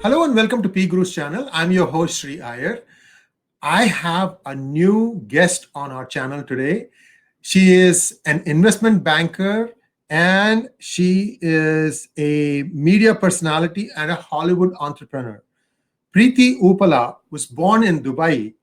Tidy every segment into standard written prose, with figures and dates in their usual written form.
Hello and welcome to PGurus channel. I'm your host Sri Iyer. I have a new guest on our channel today. She is an investment banker and she is a media personality and a Hollywood entrepreneur. Preity Upala was born in Dubai,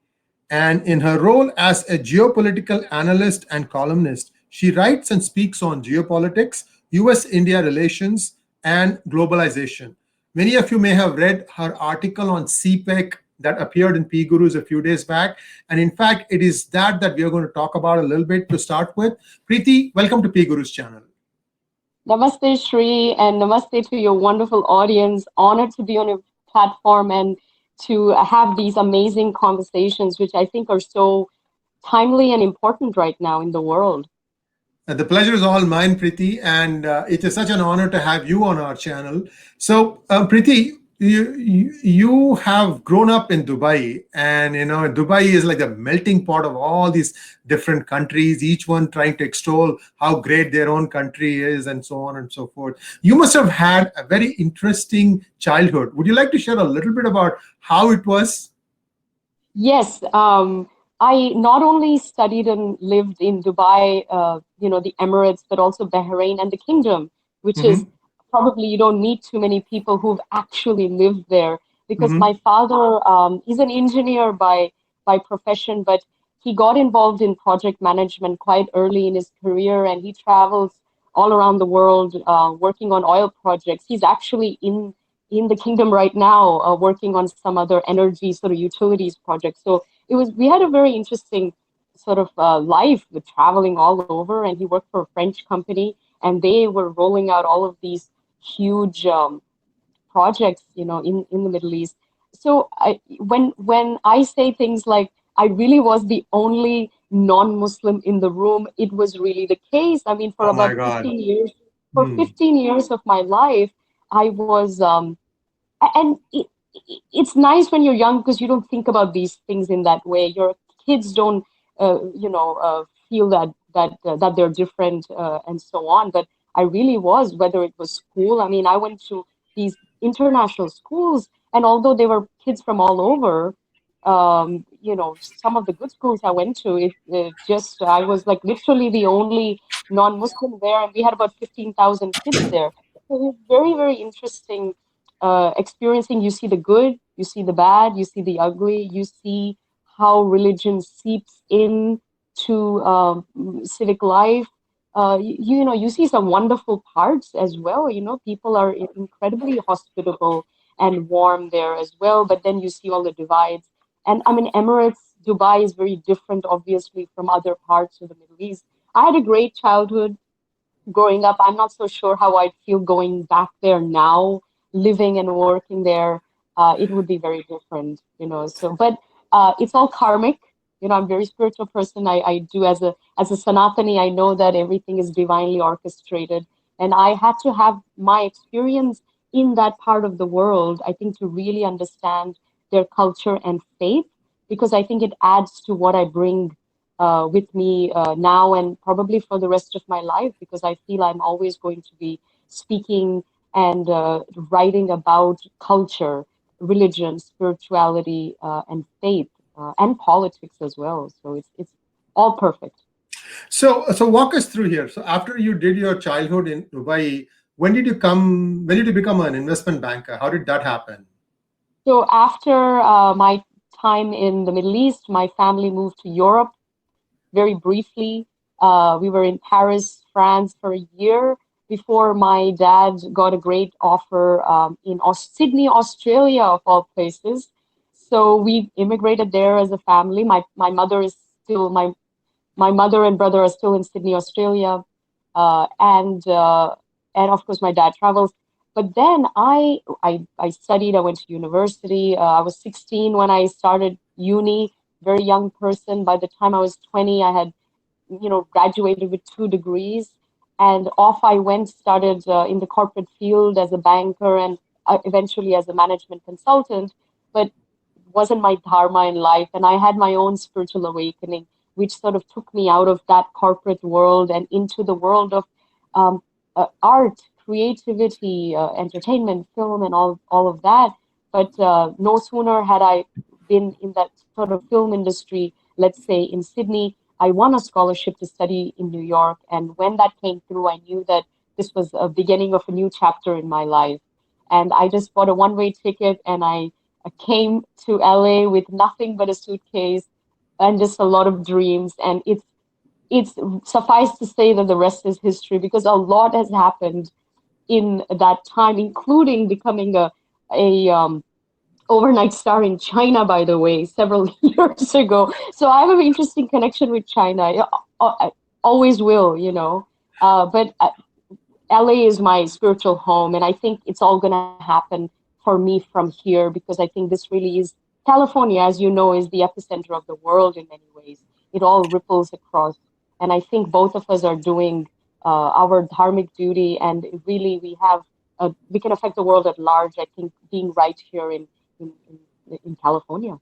and in her role as a geopolitical analyst and columnist, she writes and speaks on geopolitics, US-India relations, and globalization. Many of you may have read her article on CPEC that appeared in PGurus a few days back. And in fact, it is that we are going to talk about a little bit to start with. Preity, welcome to PGurus channel. Namaste, Sri, and namaste to your wonderful audience. Honored to be on your platform and to have these amazing conversations, which I think are so timely and important right now in the world. The pleasure is all mine, Preity, and it is such an honor to have you on our channel. So, Preity, you have grown up in Dubai, and Dubai is like the melting pot of all these different countries, each one trying to extol how great their own country is, and so on and so forth. You must have had a very interesting childhood. Would you like to share a little bit about how it was? Yes. I not only studied and lived in Dubai, the Emirates, but also Bahrain and the Kingdom, which is probably you don't meet too many people who've actually lived there. Because my father, is an engineer by profession, but he got involved in project management quite early in his career, and he travels all around the world working on oil projects. He's actually in the Kingdom right now, working on some other energy sort of utilities projects. So we had a very interesting sort of life with traveling all over, and he worked for a French company, and they were rolling out all of these huge projects, in the Middle East. So when I say things like I really was the only non-Muslim in the room, it was really the case. I mean, for about 15 years, 15 years of my life, I was, and it's nice when you're young because you don't think about these things in that way. Your kids don't, feel that they're different and so on. But I really was, whether it was school. I mean, I went to these international schools, and although they were kids from all over, some of the good schools I went to, I was like literally the only non-Muslim there, and we had about 15,000 kids there. So it was very, very interesting experiencing. You see the good, you see the bad, you see the ugly, you see how religion seeps in to civic life. You see some wonderful parts as well. People are incredibly hospitable and warm there as well. But then you see all the divides. And I mean, Emirates, Dubai is very different, obviously, from other parts of the Middle East. I had a great childhood growing up. I'm not so sure how I'd feel going back there now, living and working there. It would be very different, So, but it's all karmic. I'm a very spiritual person. I do as a Sanatani, I know that everything is divinely orchestrated. And I had to have my experience in that part of the world, I think, to really understand their culture and faith, because I think it adds to what I bring with me now and probably for the rest of my life, because I feel I'm always going to be speaking and writing about culture, religion, spirituality, and faith. And politics as well. So it's all perfect. So walk us through here. So after you did your childhood in Dubai, when did you become an investment banker? How did that happen? So after my time in the Middle East, my family moved to Europe very briefly. We were in Paris, France for a year before my dad got a great offer in Sydney, Australia, of all places. So we immigrated there as a family. My mother is still my mother and brother are still in Sydney, Australia, and of course my dad travels. But then I studied. I went to university. I was 16 when I started uni. Very young person. By the time I was 20, I had graduated with 2 degrees, and off I went. Started in the corporate field as a banker and eventually as a management consultant. But wasn't my dharma in life, and I had my own spiritual awakening which sort of took me out of that corporate world and into the world of art, creativity, entertainment, film, and all of that. But no sooner had I been in that sort of film industry, let's say in Sydney, I won a scholarship to study in New York. And when that came through, I knew that this was a beginning of a new chapter in my life. And I just bought a one-way ticket and I came to LA with nothing but a suitcase and just a lot of dreams. And it's suffice to say that the rest is history because a lot has happened in that time, including becoming a overnight star in China, by the way, several years ago. So I have an interesting connection with China. I always will, you know. But LA is my spiritual home, and I think it's all going to happen for me from here because I think this really is California, as you know, is the epicenter of the world in many ways. It all ripples across, and I think both of us are doing our dharmic duty, and really we can affect the world at large. I think being right here in, in California.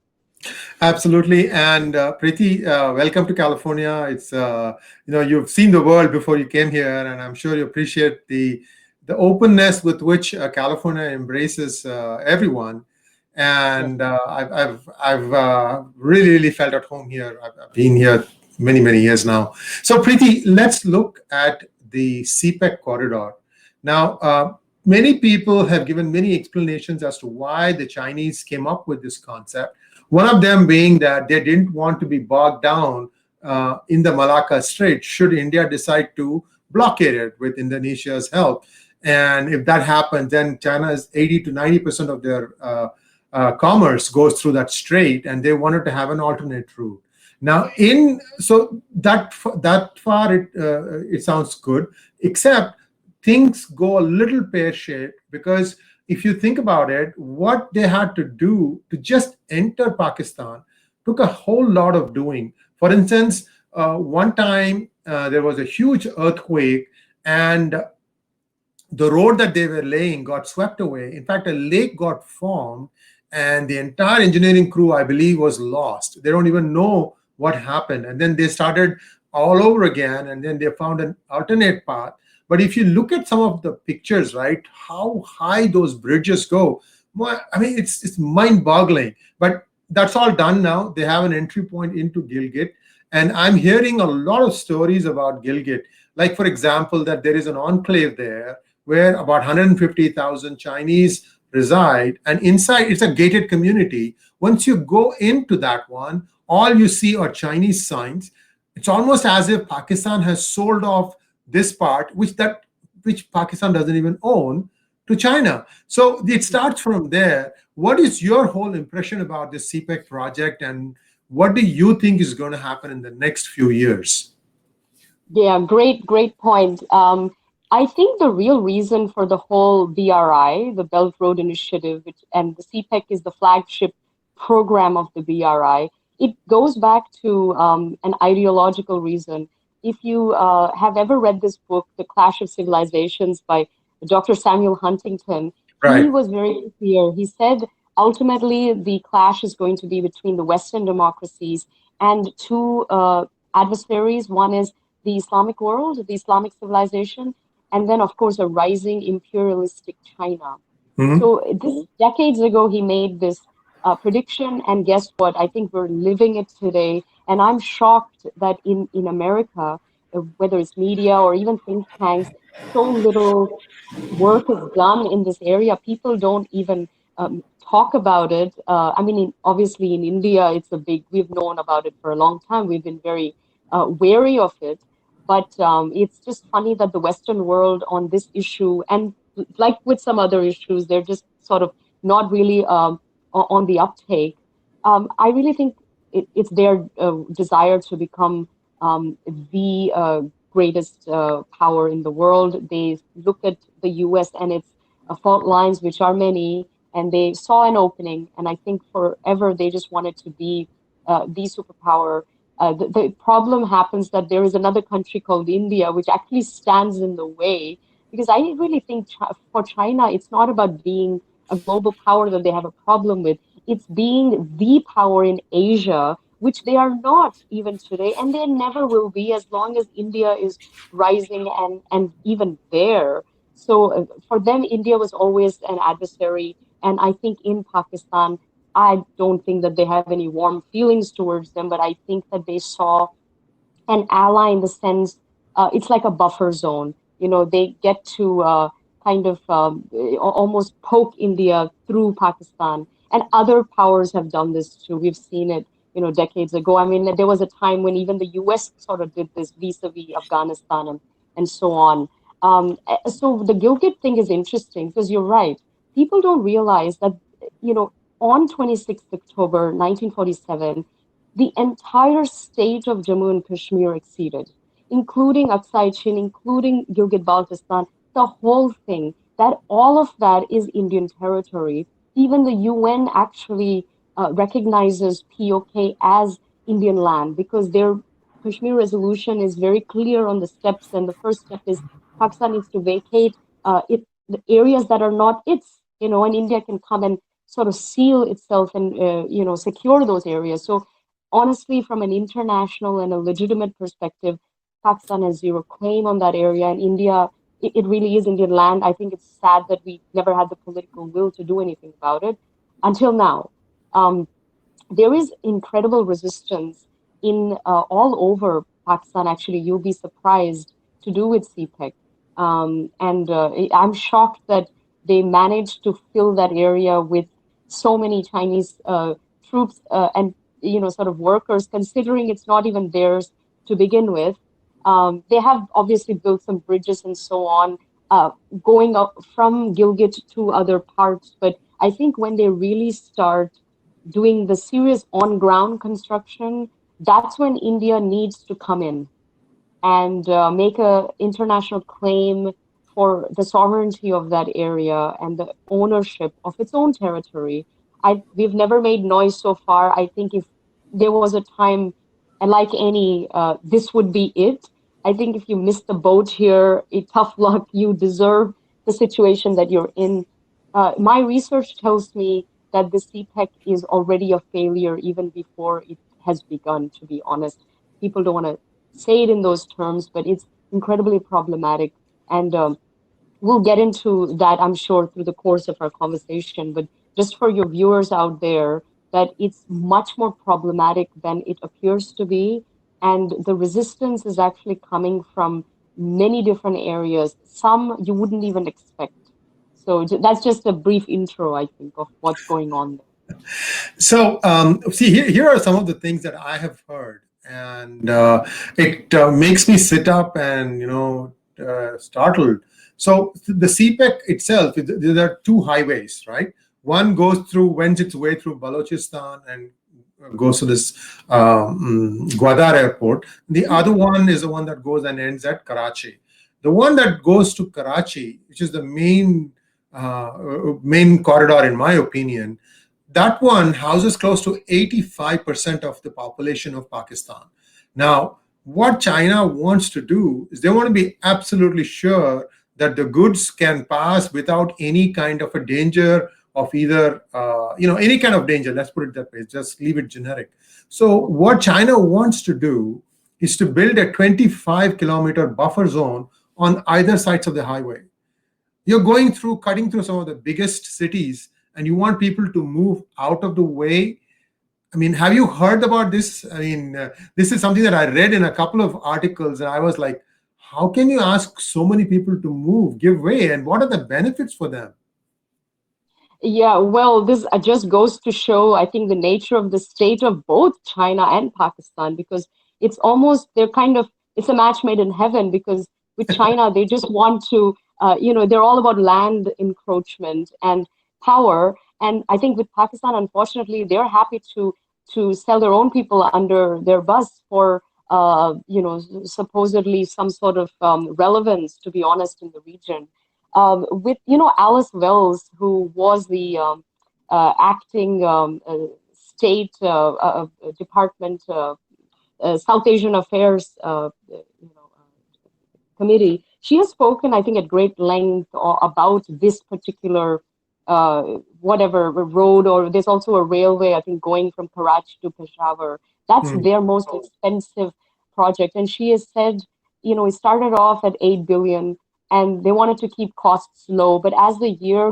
Absolutely. And Preity, welcome to California. It's you've seen the world before you came here, and I'm sure you appreciate the openness with which California embraces everyone. And I've really felt at home here. I've been here many years now. So Preity, let's look at the CPEC corridor. Now, many people have given many explanations as to why the Chinese came up with this concept. One of them being that they didn't want to be bogged down in the Malacca Strait should India decide to blockade it with Indonesia's help. And if that happens, then China's 80 to 90% of their commerce goes through that strait, and they wanted to have an alternate route. Now, so that far it sounds good, except things go a little pear-shaped because if you think about it, what they had to do to just enter Pakistan took a whole lot of doing. For instance, one time there was a huge earthquake and the road that they were laying got swept away. In fact, a lake got formed and the entire engineering crew, I believe, was lost. They don't even know what happened. And then they started all over again, and then they found an alternate path. But if you look at some of the pictures, right, how high those bridges go, I mean, it's mind-boggling. But that's all done now. They have an entry point into Gilgit. And I'm hearing a lot of stories about Gilgit. Like, for example, that there is an enclave there where about 150,000 Chinese reside. And inside, it's a gated community. Once you go into that one, all you see are Chinese signs. It's almost as if Pakistan has sold off this part, which Pakistan doesn't even own, to China. So it starts from there. What is your whole impression about this CPEC project, and what do you think is going to happen in the next few years? Yeah, great point. I think the real reason for the whole BRI, the Belt Road Initiative, and the CPEC is the flagship program of the BRI, it goes back to an ideological reason. If you have ever read this book, The Clash of Civilizations by Dr. Samuel Huntington, Right. He was very clear. He said, ultimately, the clash is going to be between the Western democracies and two adversaries. One is the Islamic world, the Islamic civilization, and then, of course, a rising imperialistic China. Mm-hmm. So decades ago, he made this prediction, and guess what? I think we're living it today. And I'm shocked that in America, whether it's media or even think tanks, so little work is done in this area. People don't even talk about it. I mean, obviously in India, we've known about it for a long time. We've been very wary of it. But it's just funny that the Western world on this issue, and like with some other issues, they're just sort of not really on the uptake. I really think it's their desire to become the greatest power in the world. They look at the US and its fault lines, which are many, and they saw an opening. And I think forever they just wanted to be the superpower. The problem happens that there is another country called India, which actually stands in the way. Because I really think for China, it's not about being a global power that they have a problem with. It's being the power in Asia, which they are not even today, and they never will be as long as India is rising and even there. So for them, India was always an adversary, and I think in Pakistan, I don't think that they have any warm feelings towards them, but I think that they saw an ally in the sense it's like a buffer zone. You know, they get to kind of almost poke India through Pakistan, and other powers have done this too. We've seen it, you know, decades ago. I mean, there was a time when even the U.S. sort of did this vis-a-vis Afghanistan and so on. So the Gilgit thing is interesting because you're right. People don't realize that, you know, on 26th October 1947, the entire state of Jammu and Kashmir acceded, including Aksai Chin, including Gilgit Baltistan, the whole thing. That all of that is Indian territory. Even the UN actually recognizes POK as Indian land because their Kashmir resolution is very clear on the steps, and the first step is Pakistan needs to vacate the areas that are not its, you know, and India can come and sort of seal itself and you know, secure those areas. So honestly, from an international and a legitimate perspective, Pakistan has zero claim on that area, and India, it really is Indian land. I think it's sad that we never had the political will to do anything about it until now. Um, there is incredible resistance in all over Pakistan. Actually, you'll be surprised to do with CPEC, and I'm shocked that they managed to fill that area with so many Chinese troops and you know sort of workers, considering it's not even theirs to begin with. They have obviously built some bridges and so on, uh, going up from Gilgit to other parts, but I think when they really start doing the serious on ground construction, that's when India needs to come in and make a international claim for the sovereignty of that area and the ownership of its own territory. We've never made noise so far. I think if there was a time, and like any, this would be it. I think if you miss the boat here, tough luck. You deserve the situation that you're in. My research tells me that the CPEC is already a failure even before it has begun, to be honest. People don't want to say it in those terms, but it's incredibly problematic. And we'll get into that, I'm sure, through the course of our conversation. But just for your viewers out there, that it's much more problematic than it appears to be. And the resistance is actually coming from many different areas, some you wouldn't even expect. So that's just a brief intro, I think, of what's going on there. So, see, here are some of the things that I have heard, and it makes me sit up and startled. So, the CPEC itself, there are two highways, right? One goes through, wends its way through Balochistan and goes to this Gwadar airport. The other one is the one that goes and ends at Karachi. The one that goes to Karachi, which is the main corridor, in my opinion, that one houses close to 85% of the population of Pakistan. Now, what China wants to do is they want to be absolutely sure that the goods can pass without any kind of a danger of either, any kind of danger. Let's put it that way. Just leave it generic. So what China wants to do is to build a 25-kilometer buffer zone on either sides of the highway. You're cutting through some of the biggest cities, and you want people to move out of the way. I mean, have you heard about this? I mean, this is something that I read in a couple of articles, and I was like, how can you ask so many people to move, give way, and what are the benefits for them? Yeah, well, this just goes to show, I think, the nature of the state of both China and Pakistan, because it's almost, it's a match made in heaven, because with China, they just want to, they're all about land encroachment and power. And I think with Pakistan, unfortunately, they're happy to sell their own people under their bus for, supposedly some sort of relevance, to be honest, in the region. With Alice Wells, who was the acting state department South Asian Affairs committee. She has spoken, I think, at great length about this particular whatever road, or there's also a railway, I think, going from Karachi to Peshawar. That's their most expensive project. And she has said, it started off at 8 billion and they wanted to keep costs low. But as each year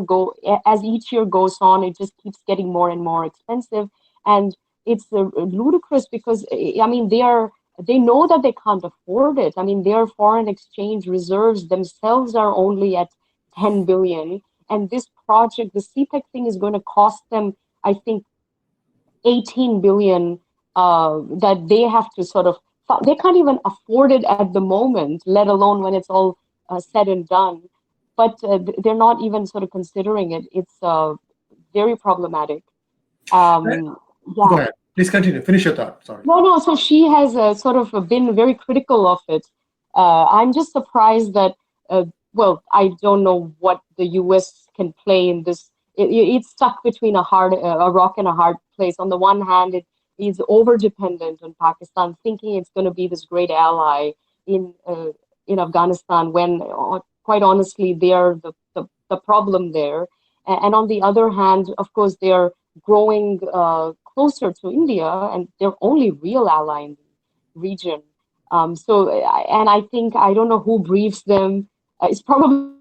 goes on, it just keeps getting more and more expensive. And it's ludicrous because, I mean, they know that they can't afford it. I mean, their foreign exchange reserves themselves are only at 10 billion. And this project, the CPEC thing, is going to cost them, I think, 18 billion that they have to they can't even afford it at the moment, let alone when it's all said and done. But they're not even sort of considering it. It's very problematic. Go Yeah. ahead. Please continue. Finish your thought. Sorry. No. So she has sort of been very critical of it. I'm just surprised that, well, I don't know what the US can play in this. It's stuck between a rock and a hard place. On the one hand, it is over dependent on Pakistan, thinking it's going to be this great ally in Afghanistan, when quite honestly they are the problem there. And on the other hand, of course, they're growing closer to India, and their only real ally in the region. And I think, I don't know who briefs them. It's probably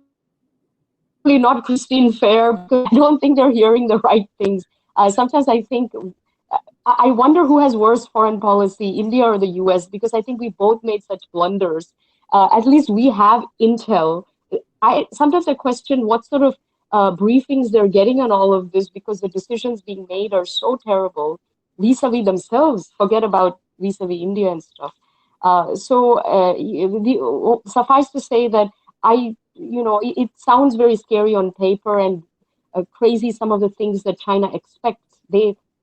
not Christine Fair, because I don't think they're hearing the right things. Sometimes I think, I wonder who has worse foreign policy, India or the US, because I think we both made such blunders. At least we have intel. Sometimes I question what sort of briefings they're getting on all of this, because the decisions being made are so terrible vis-a-vis themselves. Forget about vis-a-vis India and stuff. Suffice to say that it sounds very scary on paper, and crazy some of the things that China expects.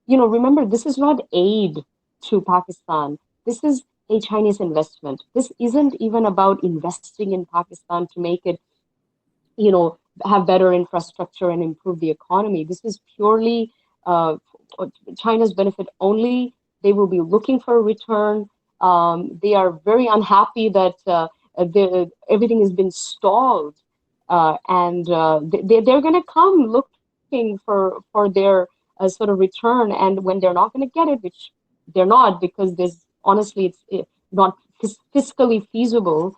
Remember, this is not aid to Pakistan. This is a Chinese investment. This isn't even about investing in Pakistan to make it, have better infrastructure and improve the economy. This is purely China's benefit only. They will be looking for a return. They are very unhappy that everything has been stalled, and they're going to come looking for their sort of return. And when they're not going to get it, which they're not, because it's not fiscally feasible.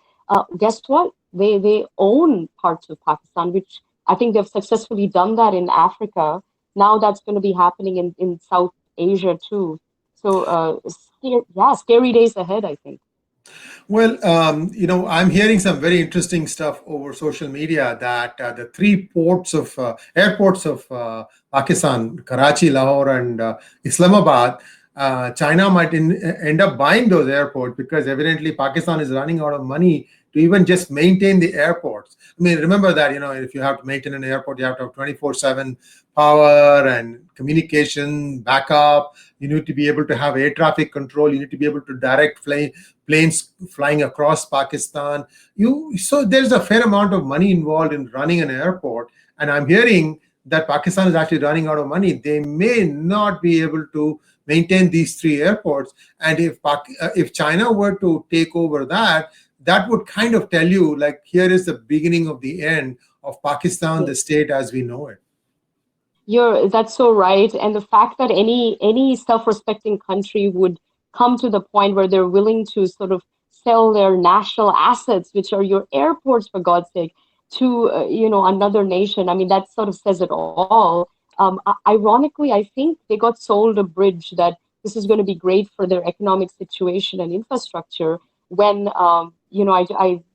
Guess what? They own parts of Pakistan, which I think they've successfully done that in Africa. Now that's going to be happening in South Asia too. So scary days ahead, I think. Well, I'm hearing some very interesting stuff over social media that the three airports of Pakistan, Karachi, Lahore, and Islamabad, China might end up buying those airports, because evidently Pakistan is running out of money to even just maintain the airports. I mean, remember that, if you have to maintain an airport, you have to have 24/7 power and communication backup. You need to be able to have air traffic control. You need to be able to direct planes flying across Pakistan. So there's a fair amount of money involved in running an airport. And I'm hearing that Pakistan is actually running out of money. They may not be able to maintain these three airports. And if China were to take over that would kind of tell you, like, here is the beginning of the end of Pakistan, the state as we know it. That's so right. And the fact that any self-respecting country would come to the point where they're willing to sort of sell their national assets, which are your airports, for God's sake, to another nation. I mean, that sort of says it all. Ironically, I think they got sold a bridge that this is going to be great for their economic situation and infrastructure. When I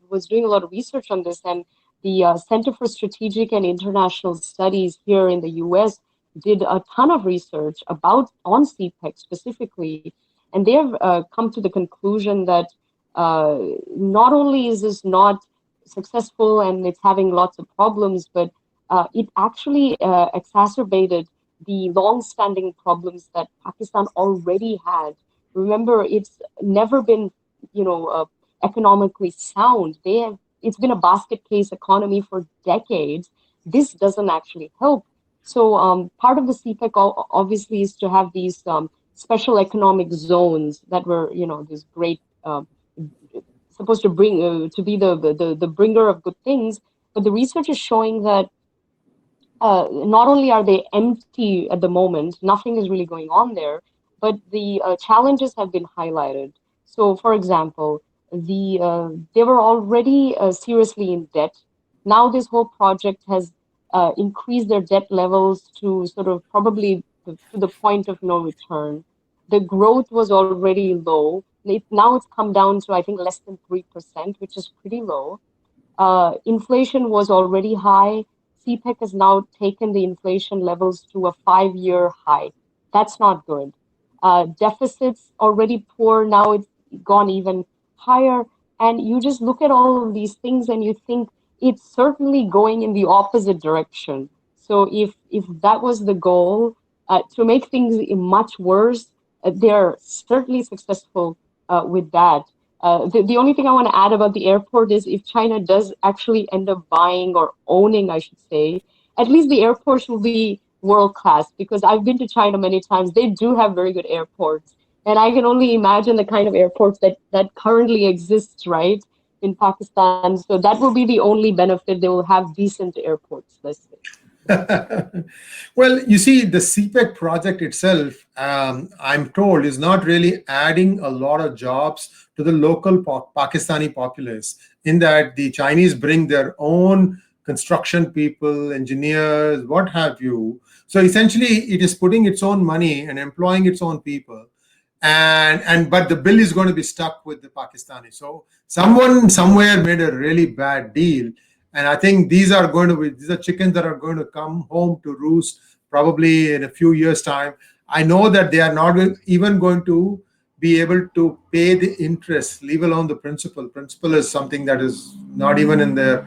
was doing a lot of research on this, and the Center for Strategic and International Studies here in the US did a ton of research on CPEC specifically, and they have come to the conclusion that not only is this not successful and it's having lots of problems, but it actually exacerbated the long-standing problems that Pakistan already had. Remember, it's never been, economically sound. It's been a basket case economy for decades. This doesn't actually help. So part of the CPEC obviously is to have these special economic zones that were, this great, supposed to bring to be the bringer of good things. But the research is showing that not only are they empty at the moment, nothing is really going on there, but the challenges have been highlighted. So, for example, they were already seriously in debt. Now, this whole project has increased their debt levels to sort of probably to the point of no return. The growth was already low. Now it's come down to, I think, less than 3%, which is pretty low. Inflation was already high. CPEC has now taken the inflation levels to a 5-year high. That's not good. Deficits already poor, now it's gone even higher. And you just look at all of these things and you think it's certainly going in the opposite direction. So if that was the goal, to make things much worse, they're certainly successful with that. The only thing I want to add about the airport is if China does actually end up buying or owning, I should say, at least the airports will be world class because I've been to China many times. They do have very good airports. And I can only imagine the kind of airports that currently exists, right, in Pakistan. So that will be the only benefit. They will have decent airports, let's say. Well, you see, the CPEC project itself, I'm told, is not really adding a lot of jobs to the local Pakistani populace, in that the Chinese bring their own construction people, engineers, what have you. So essentially, it is putting its own money and employing its own people. And but the bill is going to be stuck with the Pakistani. So someone somewhere made a really bad deal, and I think these are chickens that are going to come home to roost probably in a few years' time. I know that they are not even going to be able to pay the interest, leave alone the principal. Principal is something that is not even in their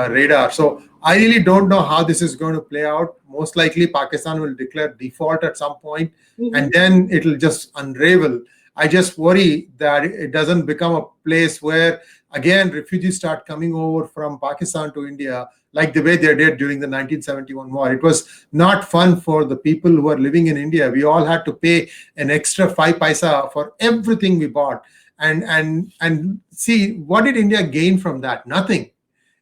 radar. So I really don't know how this is going to play out. Most likely, Pakistan will declare default at some point, and Mm-hmm. then it'll just unravel. I just worry that it doesn't become a place where, again, refugees start coming over from Pakistan to India, like the way they did during the 1971 war. It was not fun for the people who are living in India. We all had to pay an extra 5 paisa for everything we bought. And see, what did India gain from that? Nothing.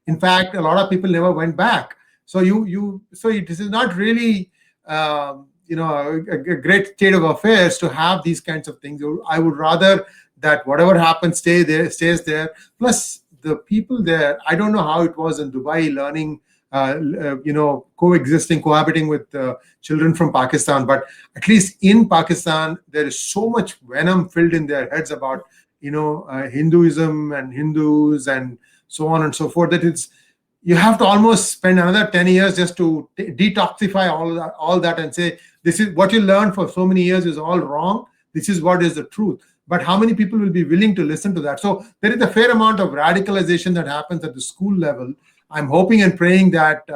In fact, a lot of people never went back. So this is not really a great state of affairs to have these kinds of things. I would rather that whatever happens stays there. Plus, the people there, I don't know how it was in Dubai learning, cohabiting with children from Pakistan. But at least in Pakistan, there is so much venom filled in their heads about Hinduism and Hindus and so on and so forth, that you have to almost spend another 10 years just to detoxify all that and say, this is what you learned for so many years is all wrong. This is what is the truth. But how many people will be willing to listen to that? So there is a fair amount of radicalization that happens at the school level. I'm hoping and praying that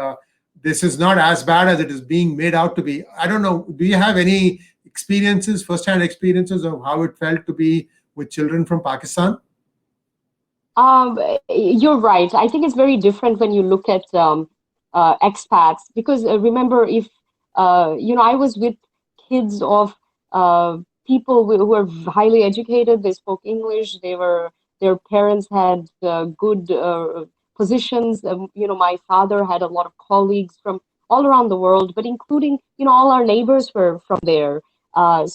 this is not as bad as it is being made out to be. I don't know. Do you have any first-hand experiences of how it felt to be with children from Pakistan? You're right. I think it's very different when you look at expats because remember, if I was with kids of people who were highly educated. They spoke English. Their parents had good positions. My father had a lot of colleagues from all around the world, but including all our neighbors were from there. I've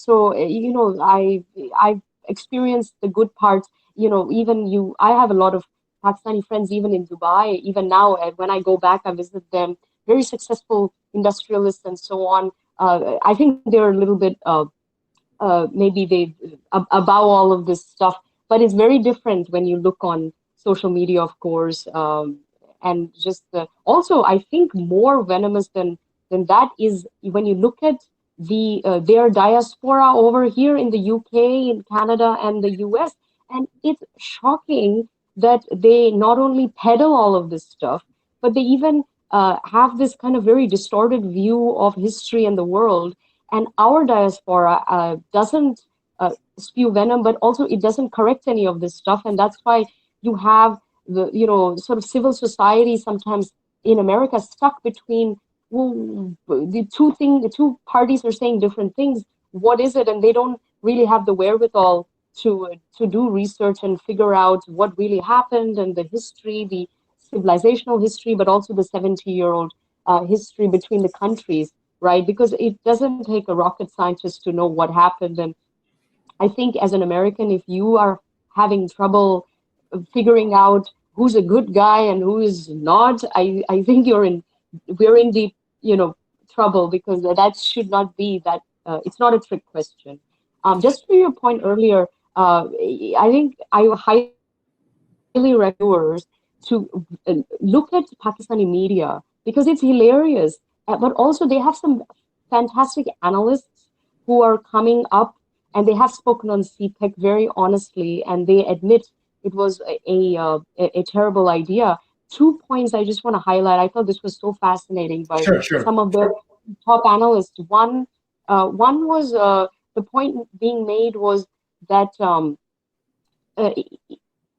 experienced the good parts. I have a lot of Pakistani friends even in Dubai. Even now, when I go back, I visit them. Very successful industrialists and so on. I think they're a little bit maybe they above all of this stuff, but it's very different when you look on social media, of course, and just also I think more venomous than that is when you look at their diaspora over here in the UK, in Canada, and the US, and it's shocking that they not only peddle all of this stuff, but they even have this kind of very distorted view of history and the world. And our diaspora doesn't spew venom, but also it doesn't correct any of this stuff. And that's why you have the, sort of civil society sometimes in America stuck between, well, the two parties are saying different things. What is it? And they don't really have the wherewithal to do research and figure out what really happened and the history, the civilizational history, but also the 70-year-old history between the countries, right? Because it doesn't take a rocket scientist to know what happened. And I think as an American, if you are having trouble figuring out who's a good guy and who is not, I think we're in deep, trouble, because that should not be that. It's not a trick question. Just to your point earlier, I think I highly recommend viewers to look at Pakistani media, because it's hilarious. But also they have some fantastic analysts who are coming up, and they have spoken on CPEC very honestly, and they admit it was a terrible idea. 2 points I just want to highlight. I thought this was so fascinating by Sure, sure. some of the top analysts. One was the point being made was that uh,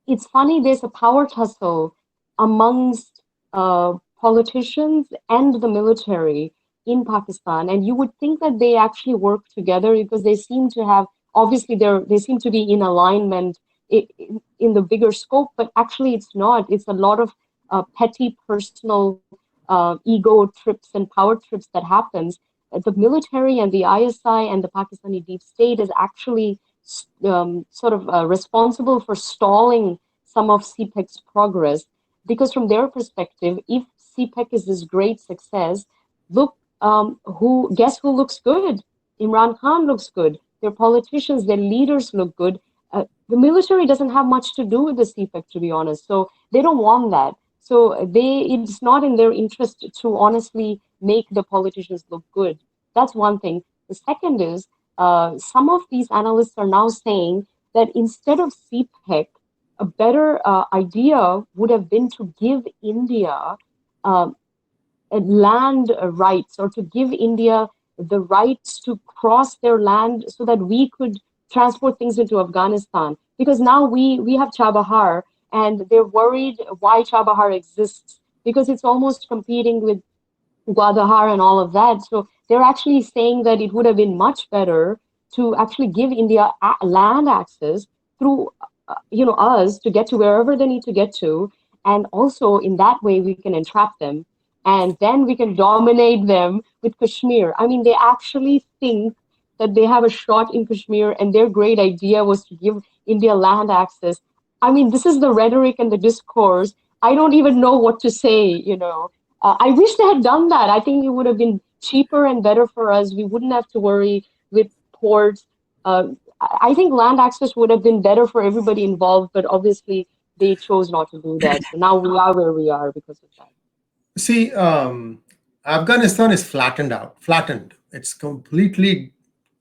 it's funny, there's a power tussle amongst politicians and the military in Pakistan, and you would think that they actually work together, because they seem to have, obviously they seem to be in alignment in the bigger scope, but actually it's not. It's a lot of petty personal ego trips and power trips that happens. The military and the ISI and the Pakistani deep state is actually sort of responsible for stalling some of CPEC's progress, because from their perspective, if CPEC is this great success, look, guess who looks good? Imran Khan looks good. Their politicians, their leaders look good. The military doesn't have much to do with the CPEC, to be honest. So they don't want that. So it's not in their interest to honestly make the politicians look good. That's one thing. The second is, some of these analysts are now saying that instead of CPEC, a better idea would have been to give India land rights, or to give India the rights to cross their land so that we could transport things into Afghanistan. Because now we have Chabahar, and they're worried why Chabahar exists, because it's almost competing with Guadalajara and all of that. So they're actually saying that it would have been much better to actually give India land access through, us, to get to wherever they need to get to. And also in that way, we can entrap them. And then we can dominate them with Kashmir. I mean, they actually think that they have a shot in Kashmir, and their great idea was to give India land access. I mean, this is the rhetoric and the discourse. I don't even know what to say. I wish they had done that. I think it would have been cheaper and better for us. We wouldn't have to worry with ports. I think land access would have been better for everybody involved, but obviously they chose not to do that. So now we are where we are because of that. See, Afghanistan is flattened. It's completely,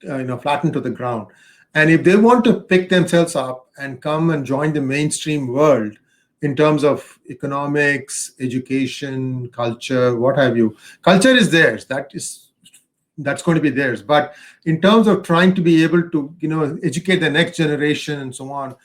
flattened to the ground. And if they want to pick themselves up and come and join the mainstream world in terms of economics, education, culture, what have you, culture is theirs. That's going to be theirs. But in terms of trying to be able to, educate the next generation and so on,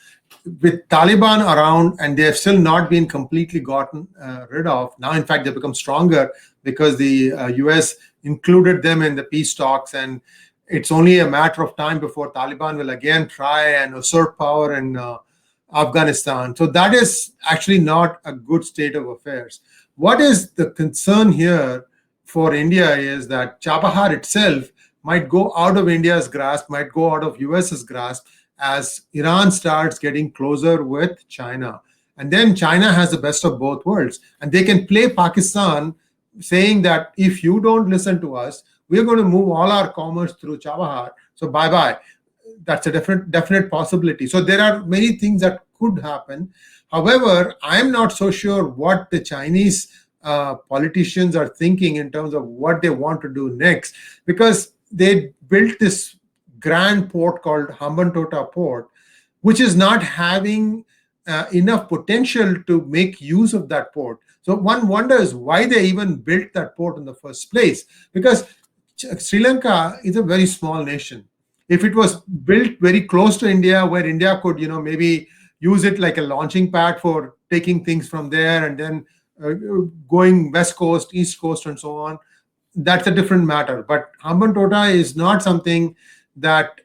with Taliban around, and they have still not been completely gotten rid of. Now, in fact, they've become stronger because the US included them in the peace talks, and it's only a matter of time before Taliban will again try and usurp power in Afghanistan. So that is actually not a good state of affairs. What is the concern here for India is that Chabahar itself might go out of India's grasp, might go out of US's grasp, as Iran starts getting closer with China. And then China has the best of both worlds. And they can play Pakistan, saying that if you don't listen to us, we're going to move all our commerce through Chabahar. So bye-bye. That's a definite possibility. So there are many things that could happen. However, I'm not so sure what the Chinese politicians are thinking in terms of what they want to do next, because they built this grand port called Hambantota Port, which is not having enough potential to make use of that port. So one wonders why they even built that port in the first place, because Sri Lanka is a very small nation. If it was built very close to India, where India could, maybe use it like a launching pad for taking things from there and then going west coast, east coast, and so on, that's a different matter. But Hambantota is not something that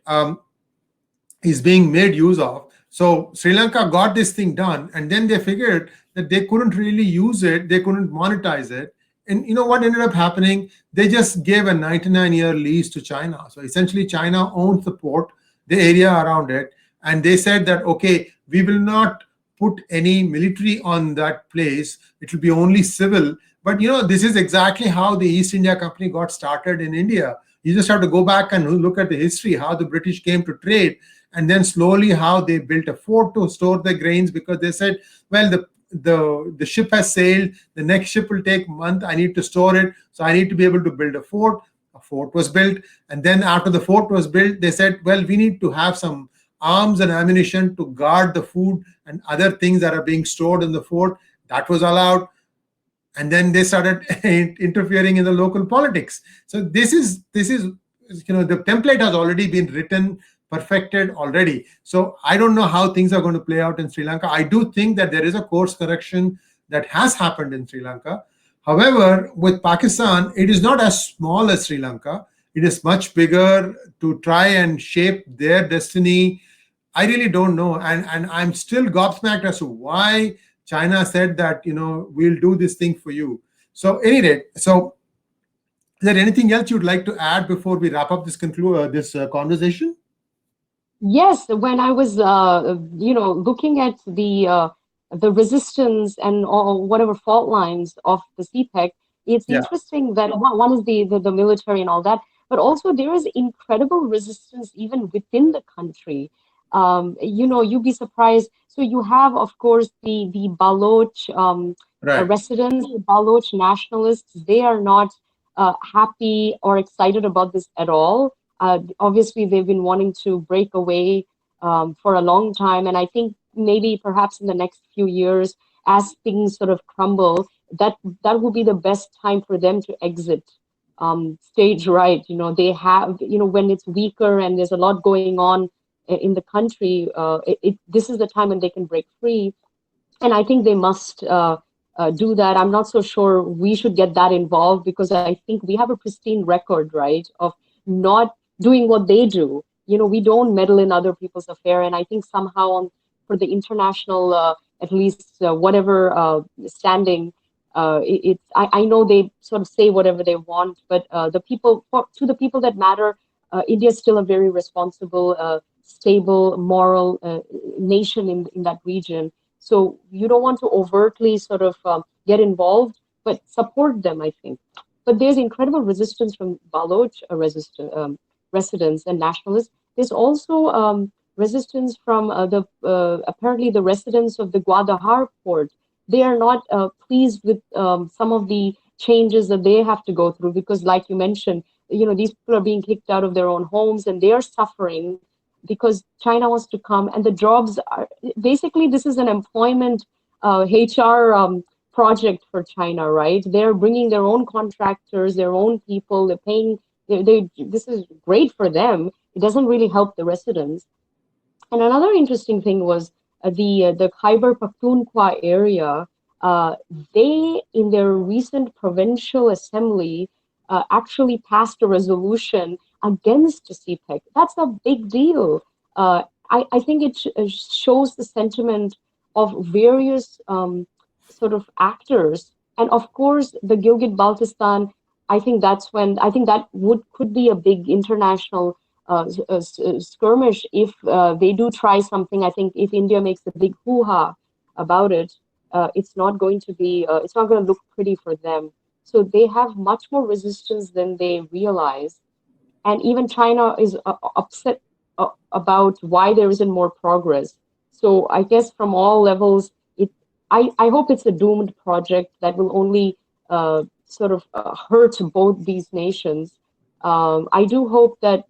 is being made use of. So Sri Lanka got this thing done, and then they figured that they couldn't really use it, they couldn't monetize it And you know what ended up happening? They just gave a 99-year lease to China. So essentially, China owns the port, the area around it, and they said that, okay, we will not put any military on that place. It will be only civil. But this is exactly how the East India Company got started in India. You just have to go back and look at the history, how the British came to trade, and then slowly how they built a fort to store the grains, because they said, well, the ship has sailed, the next ship will take a month, I need to store it, so I need to be able to build a fort. A fort was built, and then after the fort was built, they said, well, we need to have some arms and ammunition to guard the food and other things that are being stored in the fort. That was allowed, and then they started interfering in the local politics. So this is the template has already been written, perfected already. So I don't know how things are going to play out in Sri Lanka. I do think that there is a course correction that has happened in Sri Lanka. However, with Pakistan, it is not as small as Sri Lanka. It is much bigger. To try and shape their destiny, I really don't know. And I'm still gobsmacked as to why China said that, we'll do this thing for you. So anyway, so is there anything else you'd like to add before we wrap up this conversation? Yes, when I was, looking at the resistance and or whatever fault lines of the CPEC, it's Yeah. interesting that one is the military and all that, but also there is incredible resistance even within the country. You'd be surprised. So you have, of course, the Baloch Right. residents, the Baloch nationalists. They are not happy or excited about this at all. Obviously, they've been wanting to break away for a long time, and I think maybe perhaps in the next few years, as things sort of crumble, that will be the best time for them to exit stage right. They have, when it's weaker and there's a lot going on in the country, this is the time when they can break free. And I think they must do that. I'm not so sure we should get that involved because I think we have a pristine record, right, of not doing what they do. We don't meddle in other people's affair, and I think somehow for the international, at least whatever standing, I know they sort of say whatever they want, but to the people that matter, India is still a very responsible, stable, moral nation in that region. So you don't want to overtly sort of get involved, but support them, I think. But there's incredible resistance from Baloch residents and nationalists. There's also resistance from apparently the residents of the Guadalajara port. They are not pleased with some of the changes that they have to go through because, like you mentioned, these people are being kicked out of their own homes and they are suffering because China wants to come, and the jobs are basically this is an employment HR project for China, right? They're bringing their own contractors, their own people. They're paying. This is great for them. It doesn't really help the residents. And another interesting thing was the Khyber Pakhtunkhwa area. Uh, they, in their recent provincial assembly, actually passed a resolution against the CPEC. That's a big deal. I think it shows the sentiment of various sort of actors, and of course, the Gilgit-Baltistan. I think that would could be a big international skirmish if they do try something. I think if India makes a big hoo-ha about it, it's not going to look pretty for them. So they have much more resistance than they realize. And even China is upset about why there isn't more progress. So I guess from all levels, I hope it's a doomed project that will only sort of hurt both these nations. I do hope that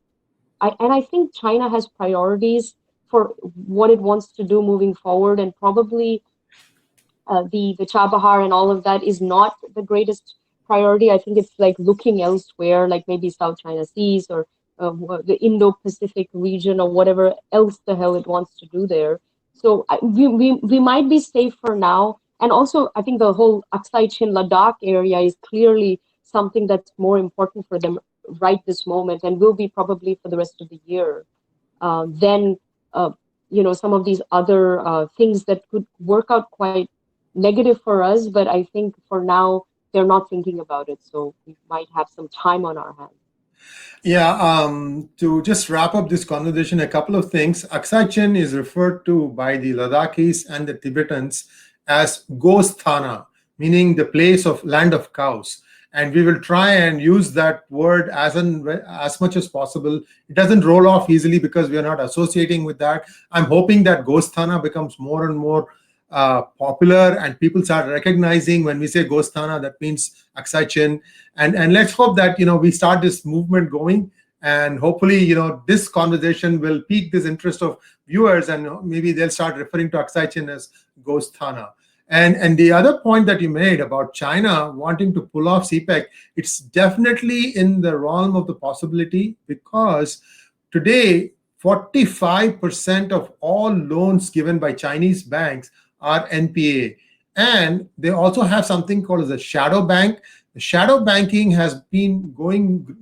I think China has priorities for what it wants to do moving forward, and probably the Chabahar and all of that is not the greatest priority. I think it's like looking elsewhere, like maybe South China Seas or the Indo-Pacific region or whatever else the hell it wants to do there. So we might be safe for now. And also, I think the whole Aksai Chin Ladakh area is clearly something that's more important for them right this moment and will be probably for the rest of the year. Then, some of these other things that could work out quite negative for us, but I think for now they're not thinking about it. So we might have some time on our hands. Yeah, to just wrap up this conversation, a couple of things. Aksai Chin is referred to by the Ladakhis and the Tibetans as Gosthana, meaning the place of land of cows. And we will try and use that word as much as possible. It doesn't roll off easily because we are not associating with that. I'm hoping that Gosthana becomes more and more popular, and people start recognizing when we say Gosthana, that means Aksai Chin. And let's hope that we start this movement going, and hopefully this conversation will pique this interest of viewers, and maybe they'll start referring to Aksai Chin as Gosthana. And the other point that you made about China wanting to pull off CPEC, it's definitely in the realm of the possibility, because today 45% of all loans given by Chinese banks are NPA. And they also have something called as a shadow bank. The shadow banking has been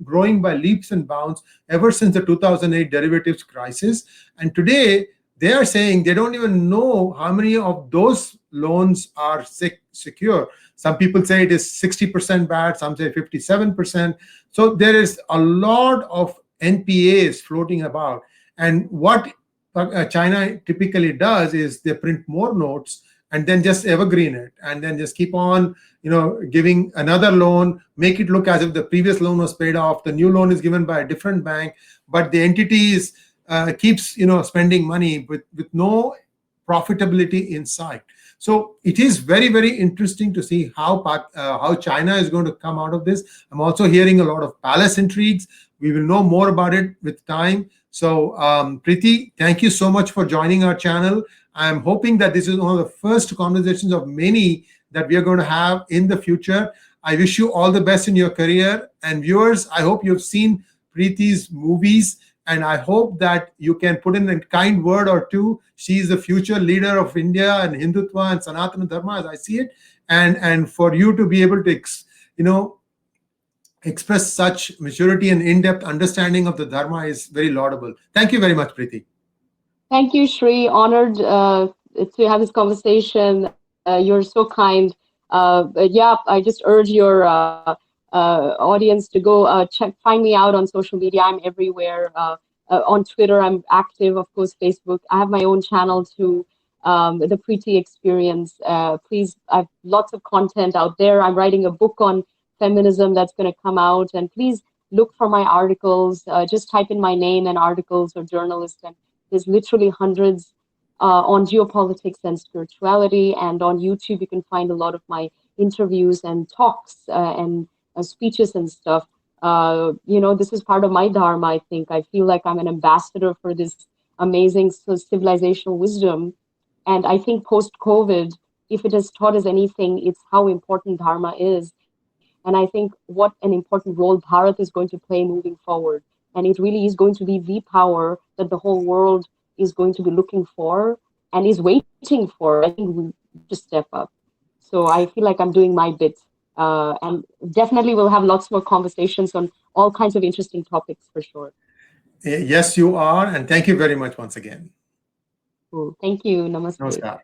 growing by leaps and bounds ever since the 2008 derivatives crisis. And today, they are saying they don't even know how many of those loans are secure. Some people say it is 60% bad, some say 57%. So there is a lot of NPAs floating about. And what China typically does is they print more notes and then just evergreen it, and then just keep on giving another loan, make it look as if the previous loan was paid off. The new loan is given by a different bank, but the entity keeps spending money with no profitability in sight. So it is very, very interesting to see how China is going to come out of this. I'm also hearing a lot of palace intrigues. We will know more about it with time. So Preity, thank you so much for joining our channel. I'm hoping that this is one of the first conversations of many that we are going to have in the future. I wish you all the best in your career. And viewers, I hope you've seen Preiti's movies, and I hope that you can put in a kind word or two. She is the future leader of India and Hindutva and Sanatana Dharma, as I see it. And for you to be able to, express such maturity and in-depth understanding of the Dharma is very laudable. Thank you very much, Preity. Thank you, Shri. Honored to have this conversation. You're so kind. Yeah, I just urge your audience to go find me out on social media. I'm everywhere. On Twitter, I'm active. Of course, Facebook. I have my own channel too, the Preity Experience. Please, I have lots of content out there. I'm writing a book on feminism that's going to come out, and please look for my articles. Just type in my name and articles or journalist, and there's literally hundreds on geopolitics and spirituality. And on YouTube, you can find a lot of my interviews and talks and speeches and stuff. This is part of my dharma, I think. I feel like I'm an ambassador for this amazing civilizational wisdom. And I think post-COVID, if it has taught us anything, it's how important dharma is. And I think what an important role Bharat is going to play moving forward. And it really is going to be the power that the whole world is going to be looking for and is waiting for. I think we just step up. So I feel like I'm doing my bit. And definitely we'll have lots more conversations on all kinds of interesting topics for sure. Yes, you are. And thank you very much once again. Cool. Thank you. Namaste. Namaskar.